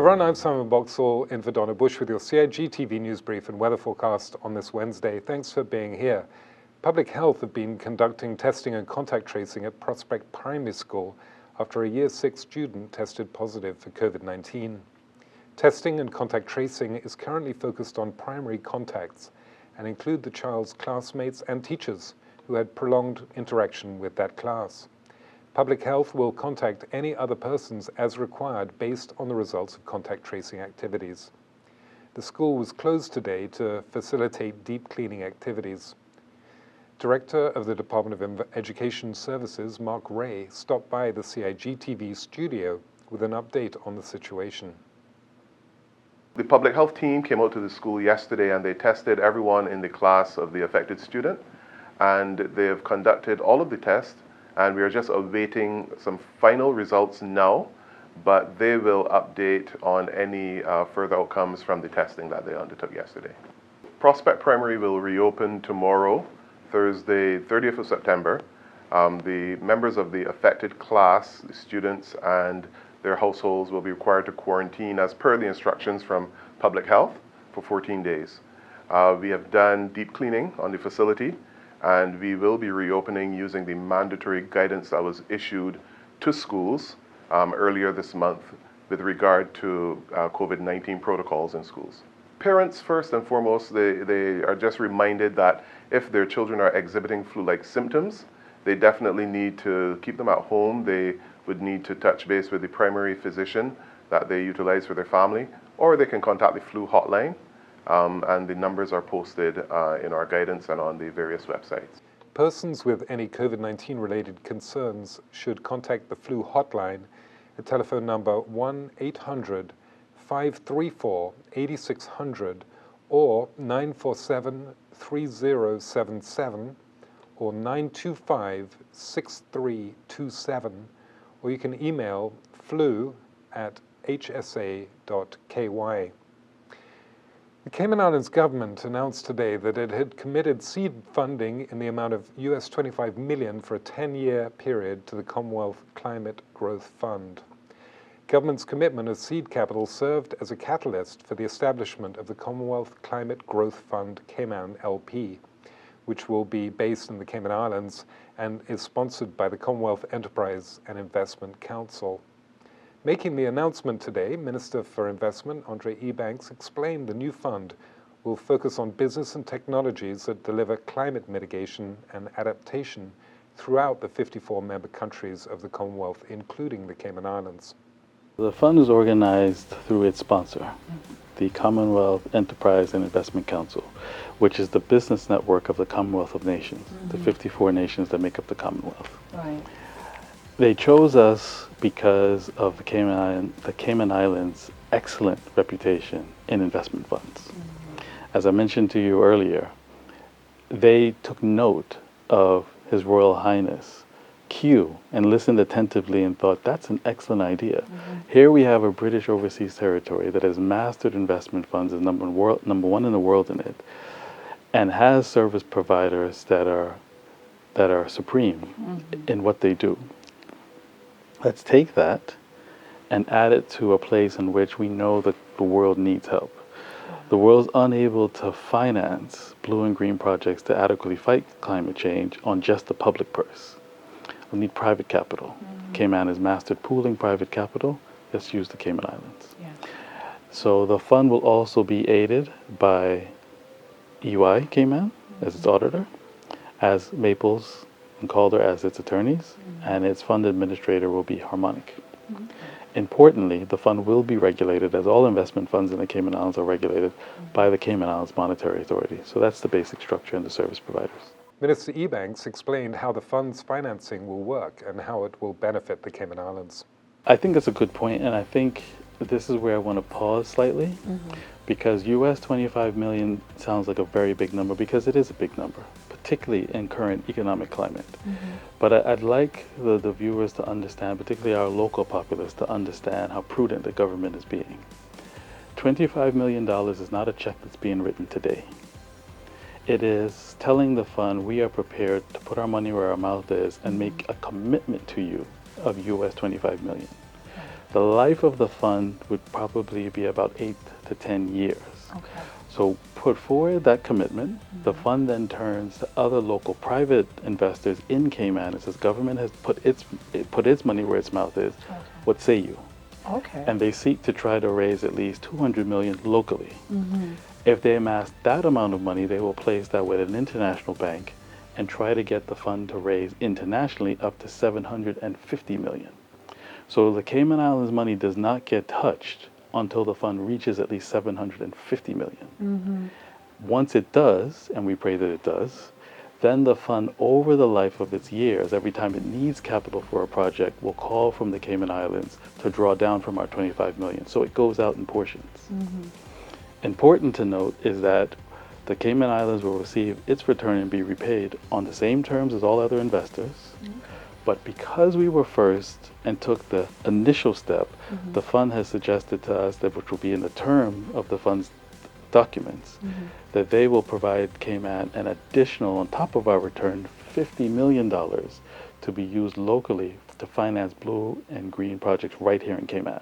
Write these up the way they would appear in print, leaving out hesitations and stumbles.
everyone, I'm Simon Boxall in for Donna Bush with your CIG TV news brief and weather forecast on this Wednesday. Thanks for being here. Public Health have been conducting testing and contact tracing at Prospect Primary School after a Year 6 student tested positive for COVID-19. Testing and contact tracing is currently focused on primary contacts and include the child's classmates and teachers who had prolonged interaction with that class. Public Health will contact any other persons as required based on the results of contact tracing activities. The school was closed today to facilitate deep cleaning activities. Director of the Department of Education Services, Mark Ray, stopped by the CIG TV studio with an update on the situation. The public health team came out to the school yesterday and they tested everyone in the class of the affected student, and they have conducted all of the tests, and we are just awaiting some final results now, but they will update on any further outcomes from the testing that they undertook yesterday. Prospect Primary will reopen tomorrow, Thursday, 30th of September. The members of the affected class, the students and their households, will be required to quarantine as per the instructions from Public Health for 14 days. We have done deep cleaning on the facility, and we will be reopening using the mandatory guidance that was issued to schools earlier this month with regard to COVID-19 protocols in schools. Parents, first and foremost, they are just reminded that if their children are exhibiting flu-like symptoms, they definitely need to keep them at home. They would need to touch base with the primary physician that they utilize for their family, or they can contact the flu hotline. And the numbers are posted in our guidance and on the various websites. Persons with any COVID-19 related concerns should contact the flu hotline at telephone number 1-800-534-8600 or 947-3077 or 925-6327, or you can email flu@hsa.ky. The Cayman Islands government announced today that it had committed seed funding in the amount of US $25 million for a 10-year period to the Commonwealth Climate Growth Fund. Government's commitment of seed capital served as a catalyst for the establishment of the Commonwealth Climate Growth Fund Cayman LP, which will be based in the Cayman Islands and is sponsored by the Commonwealth Enterprise and Investment Council. Making the announcement today, Minister for Investment Andre Ebanks explained the new fund will focus on business and technologies that deliver climate mitigation and adaptation throughout the 54 member countries of the Commonwealth, including the Cayman Islands. The fund is organized through its sponsor, the Commonwealth Enterprise and Investment Council, which is the business network of the Commonwealth of Nations, the 54 nations that make up the Commonwealth. Right. They chose us because of the Cayman Islands' excellent reputation in investment funds. As I mentioned to you earlier, they took note of His Royal Highness Q and listened attentively and thought, that's an excellent idea. Here we have a British overseas territory that has mastered investment funds, is number one in the world in it, and has service providers that are supreme in what they do. Let's take that and add it to a place in which we know that the world needs help. The world's unable to finance blue and green projects to adequately fight climate change on just the public purse. We need private capital. Cayman has mastered pooling private capital. Let's use the Cayman Islands. Yeah. So the fund will also be aided by EY Cayman as its auditor, as Maples and Calder as its attorneys, and its fund administrator will be Harmonic. Importantly, the fund will be regulated, as all investment funds in the Cayman Islands are regulated, by the Cayman Islands Monetary Authority. So that's the basic structure and the service providers. Minister Ebanks explained how the fund's financing will work and how it will benefit the Cayman Islands. I think that's a good point, and I think this is where I want to pause slightly, because US $25 million sounds like a very big number, because it is a big number, particularly in current economic climate. But I'd like the viewers to understand, particularly our local populace, to understand how prudent the government is being. $25 million is not a check that's being written today. It is telling the fund we are prepared to put our money where our mouth is and make a commitment to you of US $25 million. The life of the fund would probably be about 8 to 10 years. Okay. So put forward that commitment. The fund then turns to other local private investors in Cayman and says, government has put its money where its mouth is. Okay. What say you? Okay. And they seek to try to raise at least 200 million locally. Mm-hmm. If they amass that amount of money, they will place that with an international bank and try to get the fund to raise internationally up to 750 million. So the Cayman Islands money does not get touched until the fund reaches at least 750 million. Mm-hmm. Once it does, and we pray that it does, then the fund over the life of its years, every time it needs capital for a project, will call from the Cayman Islands to draw down from our 25 million. So it goes out in portions. Mm-hmm. Important to note is that the Cayman Islands will receive its return and be repaid on the same terms as all other investors. Okay. But because we were first and took the initial step, Mm-hmm. the fund has suggested to us that, which will be in the term of the fund's documents, Mm-hmm. that they will provide Cayman an additional, on top of our return, $50 million to be used locally to finance blue and green projects right here in Cayman.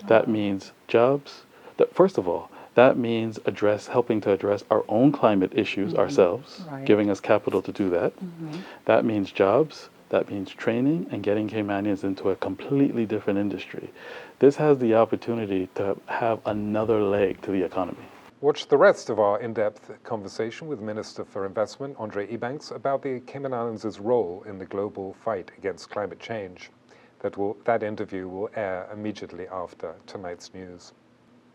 That means jobs. First of all, that means helping to address our own climate issues ourselves, Right. giving us capital to do that. Mm-hmm. That means jobs. That means training and getting Caymanians into a completely different industry. This has the opportunity to have another leg to the economy. Watch the rest of our in-depth conversation with Minister for Investment, Andre Ebanks, about the Cayman Islands' role in the global fight against climate change. That interview will air immediately after tonight's news.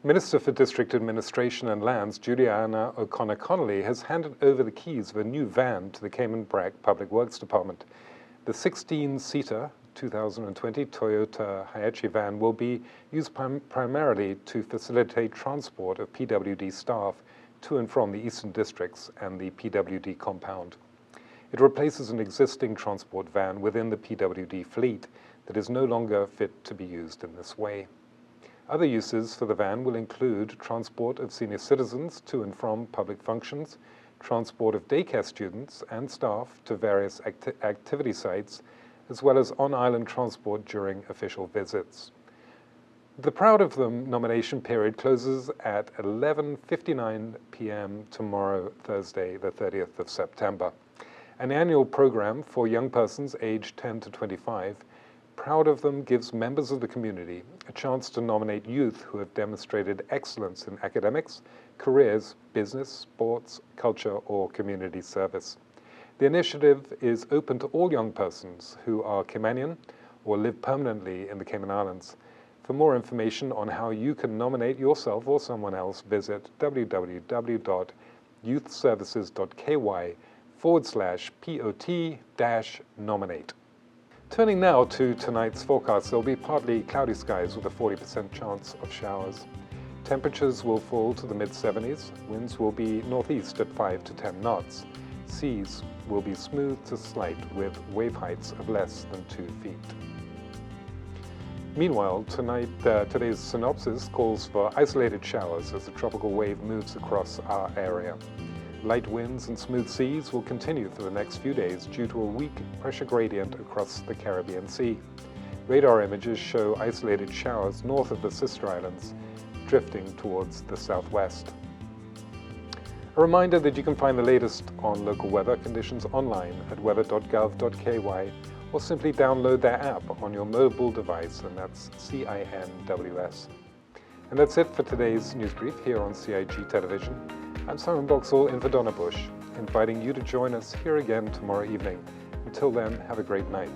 Minister for District Administration and Lands, Juliana O'Connor-Connolly, has handed over the keys of a new van to the Cayman Brac Public Works Department. The 16-seater 2020 Toyota Hiace van will be used primarily to facilitate transport of PWD staff to and from the eastern districts and the PWD compound. It replaces an existing transport van within the PWD fleet that is no longer fit to be used in this way. Other uses for the van will include transport of senior citizens to and from public functions, transport of daycare students and staff to various activity sites, as well as on-island transport during official visits. The Proud of Them nomination period closes at 11:59 p.m. tomorrow, Thursday, the 30th of September. An annual program for young persons aged 10 to 25, Proud of Them gives members of the community a chance to nominate youth who have demonstrated excellence in academics, careers, business, sports, culture, or community service. The initiative is open to all young persons who are Caymanian or live permanently in the Cayman Islands. For more information on how you can nominate yourself or someone else, visit www.youthservices.ky/POT-nominate. Turning now to tonight's forecast, there will be partly cloudy skies with a 40% chance of showers. Temperatures will fall to the mid-70s. Winds will be northeast at 5 to 10 knots. Seas will be smooth to slight with wave heights of less than 2 feet. Meanwhile, today's synopsis calls for isolated showers as a tropical wave moves across our area. Light winds and smooth seas will continue for the next few days due to a weak pressure gradient across the Caribbean Sea. Radar images show isolated showers north of the sister islands, drifting towards the southwest. A reminder that you can find the latest on local weather conditions online at weather.gov.ky or simply download their app on your mobile device, and that's CINWS. And that's it for today's news brief here on CIG Television. I'm Simon Boxall in for Donna Bush, inviting you to join us here again tomorrow evening. Until then, have a great night.